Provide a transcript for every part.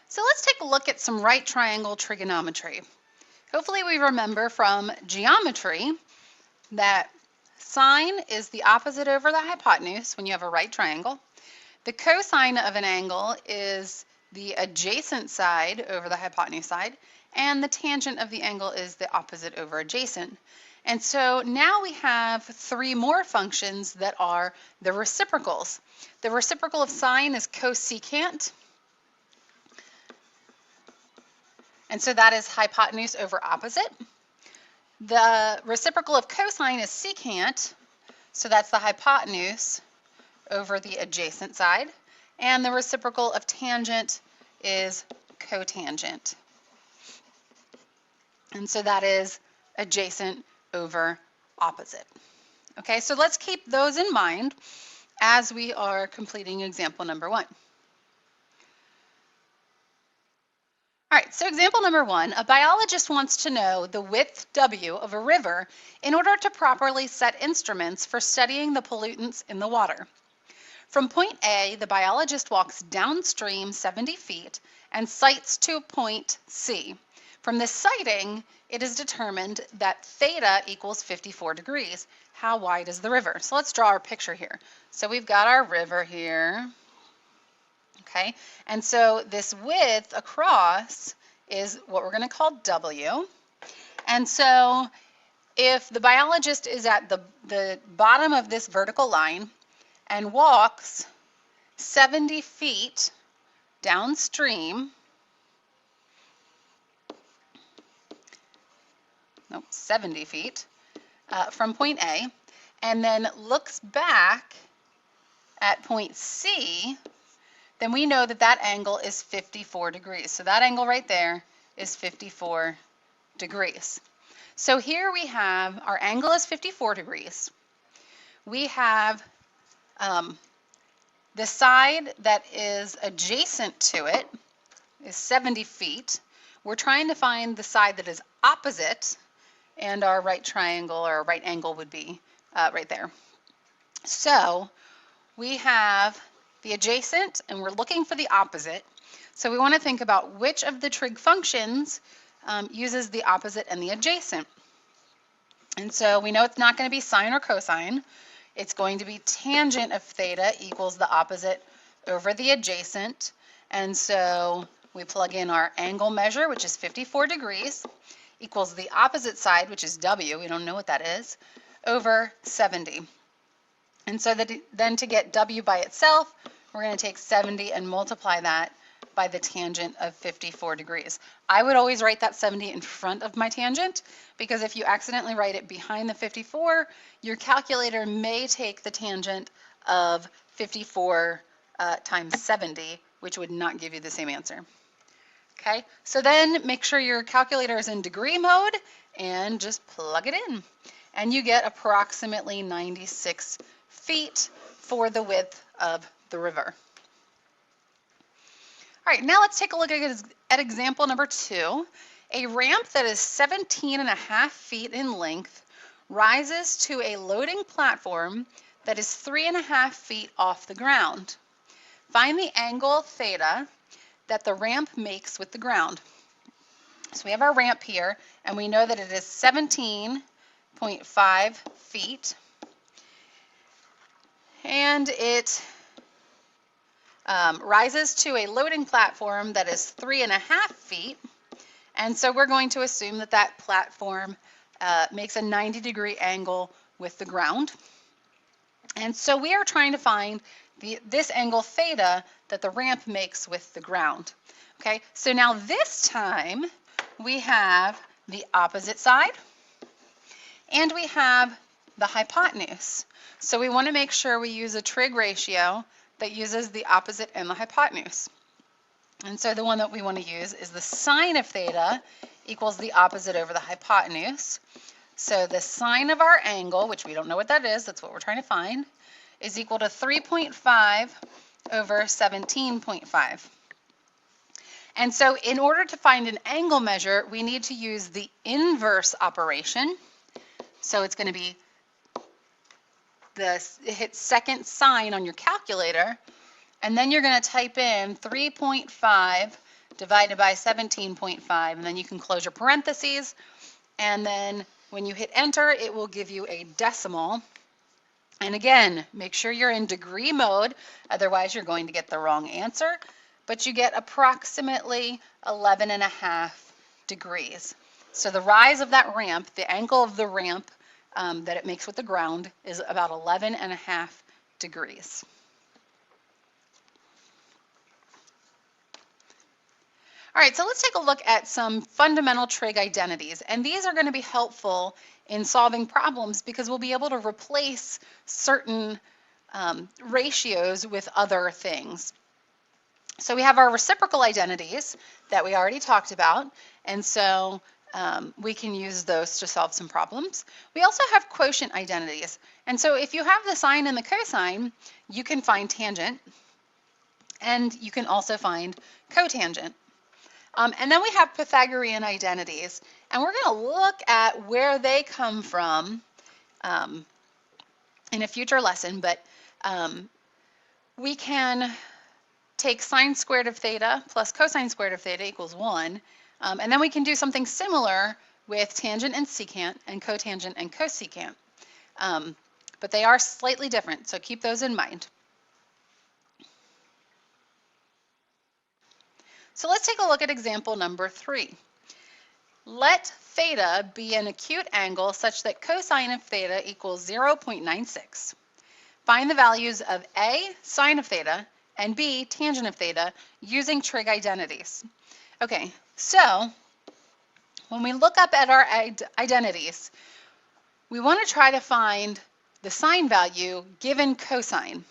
So let's take a look at some right triangle trigonometry. Hopefully we remember from geometry that sine is the opposite over the hypotenuse when you have a right triangle. The cosine of an angle is the adjacent side over the hypotenuse side, and the tangent of the angle is the opposite over adjacent. And so now we have three more functions that are the reciprocals. The reciprocal of sine is cosecant, and so that is hypotenuse over opposite. The reciprocal of cosine is secant, so that's the hypotenuse over the adjacent side. And the reciprocal of tangent is cotangent. And so that is adjacent over opposite. Okay, so let's keep those in mind as we are completing example number 1. All right, so example number 1, a biologist wants to know the width W of a river in order to properly set instruments for studying the pollutants in the water. From point A, the biologist walks downstream 70 feet and sights to point C. From this sighting, it is determined that theta equals 54 degrees. How wide is the river? So let's draw our picture here. So we've got our river here. Okay, and so this width across is what we're going to call W. And so if the biologist is at the bottom of this vertical line and walks 70 feet downstream, 70 feet from point A, and then looks back at point C, then we know that that angle is 54 degrees. So that angle right there is 54 degrees. So here we have our angle is 54 degrees. We have the side that is adjacent to it is 70 feet. We're trying to find the side that is opposite, and our right triangle or right angle would be right there. So we have the adjacent, and we're looking for the opposite. So we want to think about which of the trig functions uses the opposite and the adjacent. And so we know it's not going to be sine or cosine. It's going to be tangent of theta equals the opposite over the adjacent. And so we plug in our angle measure, which is 54 degrees, equals the opposite side, which is W, we don't know what that is, over 70. And so then to get W by itself, we're going to take 70 and multiply that by the tangent of 54 degrees. I would always write that 70 in front of my tangent, because if you accidentally write it behind the 54, your calculator may take the tangent of 54 times 70, which would not give you the same answer. Okay, so then make sure your calculator is in degree mode and just plug it in. And you get approximately 96 feet for the width of the river. All right, now let's take a look at example number 2. A ramp that is 17.5 feet in length rises to a loading platform that is 3.5 feet off the ground. Find the angle theta that the ramp makes with the ground. So we have our ramp here, and we know that it is 17.5 feet. And it rises to a loading platform that is 3.5 feet. And so we're going to assume that that platform makes a 90-degree angle with the ground. And so we are trying to find this angle theta that the ramp makes with the ground. Okay, so now this time we have the opposite side and we have the hypotenuse. So we want to make sure we use a trig ratio that uses the opposite and the hypotenuse. And so the one that we want to use is the sine of theta equals the opposite over the hypotenuse. So the sine of our angle, which we don't know what that is, that's what we're trying to find, is equal to 3.5 over 17.5. And so in order to find an angle measure, we need to use the inverse operation. So it's going to be hit second sine on your calculator, and then you're going to type in 3.5 divided by 17.5, and then you can close your parentheses, and then when you hit enter, it will give you a decimal. And again, make sure you're in degree mode, otherwise you're going to get the wrong answer, but you get approximately 11.5 degrees. So the rise of that ramp, the angle of the ramp that it makes with the ground, is about 11.5 degrees. All right, so let's take a look at some fundamental trig identities, and these are going to be helpful in solving problems because we'll be able to replace certain ratios with other things. So we have our reciprocal identities that we already talked about, and so we can use those to solve some problems. We also have quotient identities, and so if you have the sine and the cosine, you can find tangent, and you can also find cotangent. And then we have Pythagorean identities, and we're going to look at where they come from in a future lesson, but we can take sine squared of theta plus cosine squared of theta equals 1, and then we can do something similar with tangent and secant and cotangent and cosecant, but they are slightly different, so keep those in mind. So let's take a look at example number 3. Let theta be an acute angle such that cosine of theta equals 0.96. Find the values of A, sine of theta, and B, tangent of theta, using trig identities. Okay, so when we look up at our identities, we want to try to find the sine value given cosine.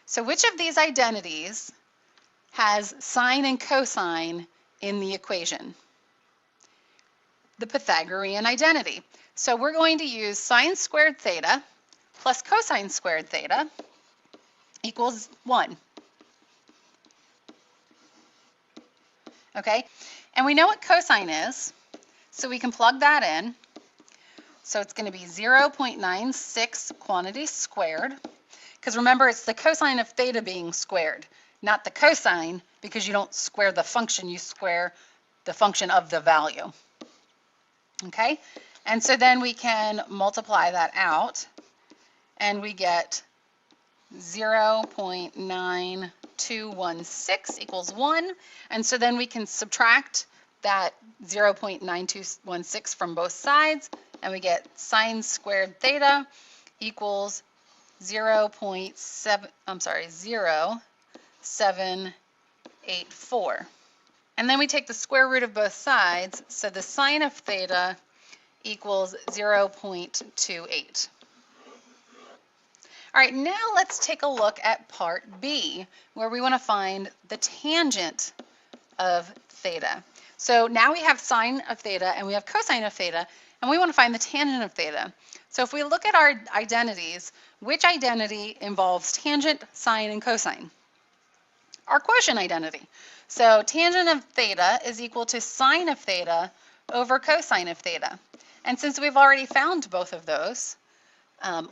So which of these identities has sine and cosine in the equation? The Pythagorean identity. So we're going to use sine squared theta plus cosine squared theta equals 1. Okay, and we know what cosine is, so we can plug that in. So it's going to be 0.96 quantity squared, because remember it's the cosine of theta being squared, not the cosine, because you don't square the function, you square the function of the value. Okay, and so then we can multiply that out, and we get 0.9216 equals 1, and so then we can subtract that 0.9216 from both sides, and we get sine squared theta equals 0.784. And then we take the square root of both sides, so the sine of theta equals 0.28. All right, now let's take a look at part B, where we want to find the tangent of theta. So now we have sine of theta and we have cosine of theta, and we want to find the tangent of theta. So if we look at our identities, which identity involves tangent, sine, and cosine? Our quotient identity. So tangent of theta is equal to sine of theta over cosine of theta. And since we've already found both of those,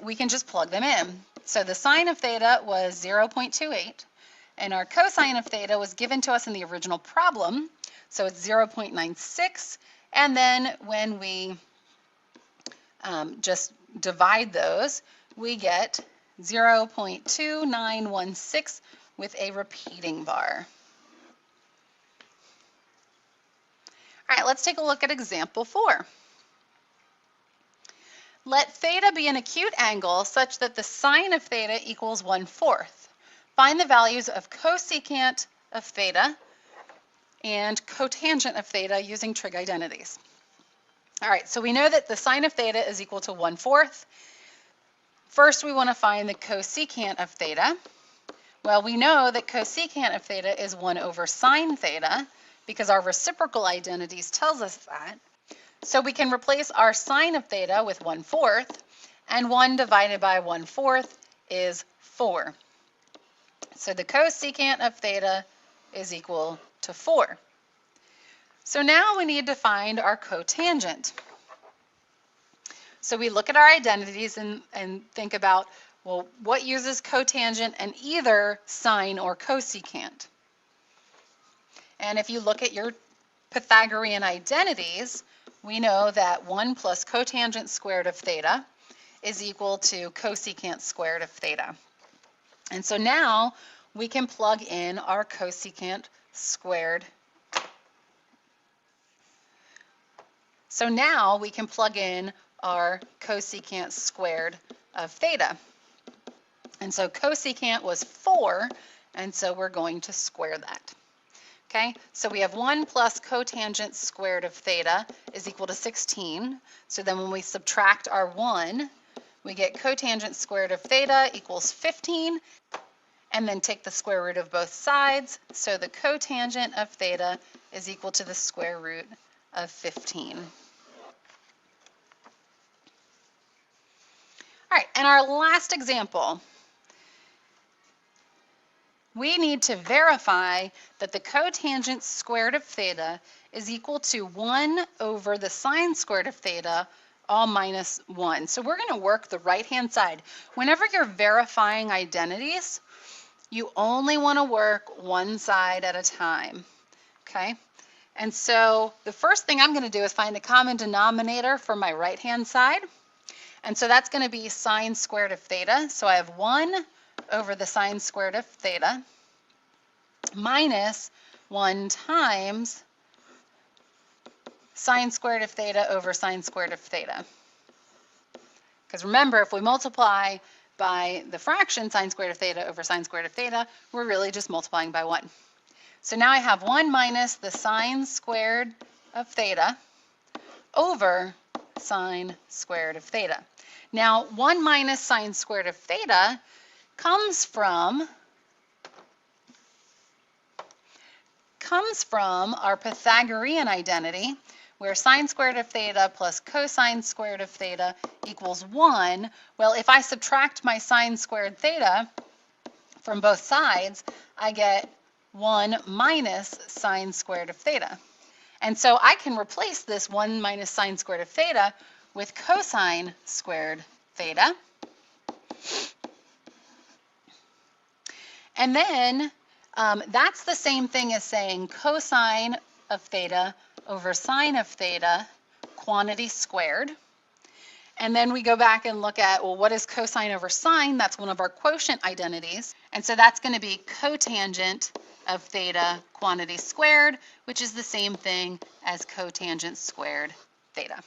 we can just plug them in. So the sine of theta was 0.28, and our cosine of theta was given to us in the original problem, so it's 0.96, and then when we just divide those, we get 0.2916 with a repeating bar. All right, let's take a look at example 4. Let theta be an acute angle such that the sine of theta equals 1/4. Find the values of cosecant of theta and cotangent of theta using trig identities. All right, so we know that the sine of theta is equal to 1/4. First, we want to find the cosecant of theta. Well, we know that cosecant of theta is 1 over sine theta because our reciprocal identities tells us that. So we can replace our sine of theta with 1/4, and 1 divided by 1/4 is 4. So the cosecant of theta is equal to 4. So now we need to find our cotangent. So we look at our identities and think about, well, what uses cotangent and either sine or cosecant? And if you look at your Pythagorean identities, we know that 1 plus cotangent squared of theta is equal to cosecant squared of theta. And so now we can plug in our cosecant squared. So now we can plug in our cosecant squared of theta. And so cosecant was 4, and so we're going to square that. Okay, so we have 1 plus cotangent squared of theta is equal to 16. So then when we subtract our 1, we get cotangent squared of theta equals 15, and then take the square root of both sides. So the cotangent of theta is equal to the square root of 15. All right, and our last example, we need to verify that the cotangent squared of theta is equal to 1 over the sine squared of theta, all minus 1. So we're going to work the right-hand side. Whenever you're verifying identities, you only want to work one side at a time, okay? And so the first thing I'm going to do is find the common denominator for my right-hand side. And so that's going to be sine squared of theta. So I have 1 over the sine squared of theta minus 1 times sine squared of theta over sine squared of theta. Because remember, if we multiply by the fraction sine squared of theta over sine squared of theta, we're really just multiplying by 1. So now I have 1 minus the sine squared of theta over sine squared of theta. Now, 1 minus sine squared of theta comes from our Pythagorean identity, where sine squared of theta plus cosine squared of theta equals 1. Well, if I subtract my sine squared theta from both sides, I get 1 minus sine squared of theta. And so I can replace this 1 minus sine squared of theta with cosine squared theta. And then that's the same thing as saying cosine of theta over sine of theta, quantity squared. And then we go back and look at, well, what is cosine over sine? That's one of our quotient identities. And so that's going to be cotangent of theta, quantity squared, which is the same thing as cotangent squared theta.